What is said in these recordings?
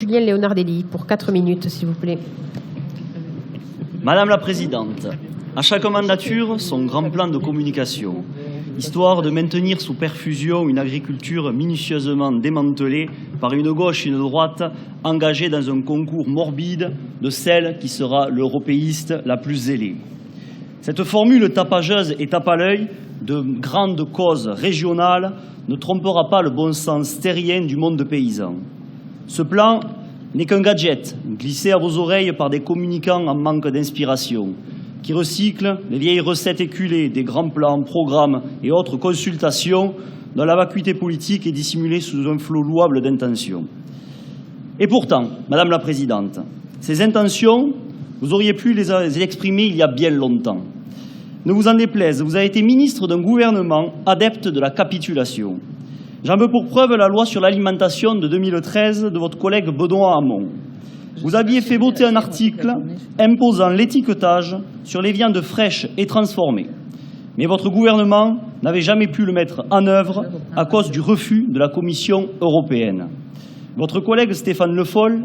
Julien Leonardelli, pour 4 minutes, s'il vous plaît. Madame la Présidente, à chaque mandature, son grand plan de communication, histoire de maintenir sous perfusion une agriculture minutieusement démantelée par une gauche et une droite engagées dans un concours morbide de celle qui sera l'européiste la plus zélée. Cette formule tapageuse et tape à l'œil de grandes causes régionales ne trompera pas le bon sens terrien du monde paysan. Ce plan n'est qu'un gadget glissé à vos oreilles par des communicants en manque d'inspiration, qui recyclent les vieilles recettes éculées des grands plans, programmes et autres consultations dont la vacuité politique est dissimulée sous un flot louable d'intentions. Et pourtant, Madame la Présidente, ces intentions, vous auriez pu les exprimer il y a bien longtemps. Ne vous en déplaise, vous avez été ministre d'un gouvernement adepte de la capitulation. J'en veux pour preuve la loi sur l'alimentation de 2013 de votre collègue Benoît Hamon. Vous aviez fait voter un article imposant l'étiquetage sur les viandes fraîches et transformées. Mais votre gouvernement n'avait jamais pu le mettre en œuvre à cause du refus de la Commission européenne. Votre collègue Stéphane Le Foll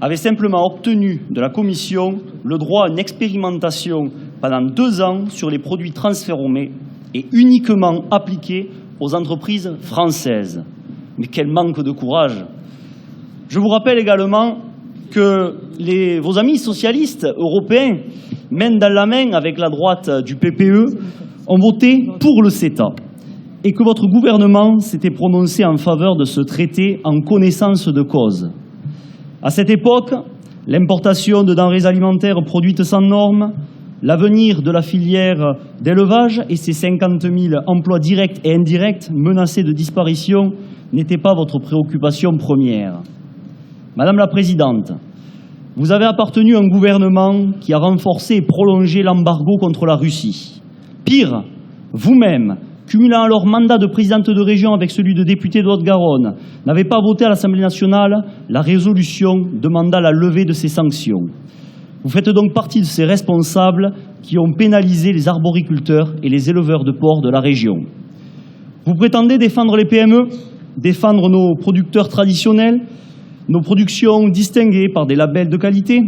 avait simplement obtenu de la Commission le droit à une expérimentation pendant 2 ans sur les produits transformés et uniquement appliqués aux entreprises françaises. Mais quel manque de courage! Je vous rappelle également que vos amis socialistes européens, main dans la main avec la droite du PPE, ont voté pour le CETA et que votre gouvernement s'était prononcé en faveur de ce traité en connaissance de cause. À cette époque, l'importation de denrées alimentaires produites sans normes, l'avenir de la filière d'élevage et ses 50 000 emplois directs et indirects menacés de disparition n'étaient pas votre préoccupation première. Madame la Présidente, vous avez appartenu à un gouvernement qui a renforcé et prolongé l'embargo contre la Russie. Pire, vous-même, cumulant alors mandat de présidente de région avec celui de député de Haute-Garonne, n'avez pas voté à l'Assemblée nationale la résolution demandant la levée de ces sanctions. Vous faites donc partie de ces responsables qui ont pénalisé les arboriculteurs et les éleveurs de porcs de la région. Vous prétendez défendre les PME, défendre nos producteurs traditionnels, nos productions distinguées par des labels de qualité,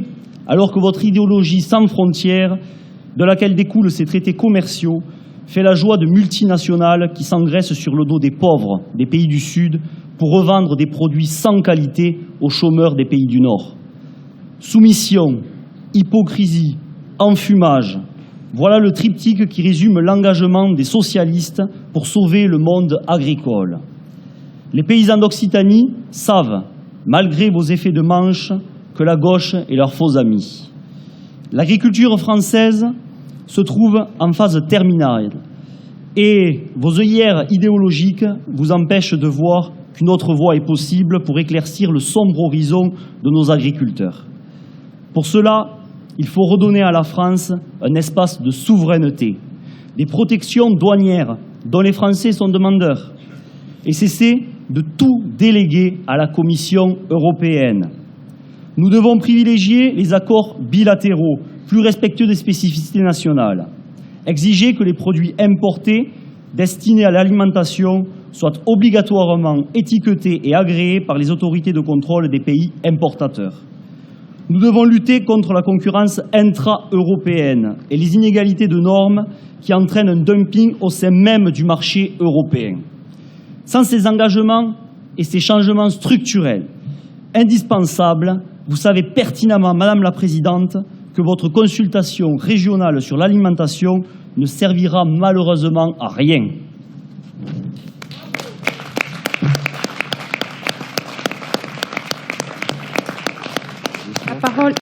alors que votre idéologie sans frontières, de laquelle découlent ces traités commerciaux, fait la joie de multinationales qui s'engraissent sur le dos des pauvres des pays du Sud pour revendre des produits sans qualité aux chômeurs des pays du Nord. Soumission, hypocrisie, enfumage, voilà le triptyque qui résume l'engagement des socialistes pour sauver le monde agricole. Les paysans d'Occitanie savent, malgré vos effets de manche, que la gauche est leur faux ami. L'agriculture française se trouve en phase terminale et vos œillères idéologiques vous empêchent de voir qu'une autre voie est possible pour éclaircir le sombre horizon de nos agriculteurs. Pour cela, il faut redonner à la France un espace de souveraineté, des protections douanières dont les Français sont demandeurs, et cesser de tout déléguer à la Commission européenne. Nous devons privilégier les accords bilatéraux, plus respectueux des spécificités nationales. Exiger que les produits importés destinés à l'alimentation soient obligatoirement étiquetés et agréés par les autorités de contrôle des pays importateurs. Nous devons lutter contre la concurrence intra-européenne et les inégalités de normes qui entraînent un dumping au sein même du marché européen. Sans ces engagements et ces changements structurels indispensables, vous savez pertinemment, Madame la Présidente, que votre consultation régionale sur l'alimentation ne servira malheureusement à rien. La parole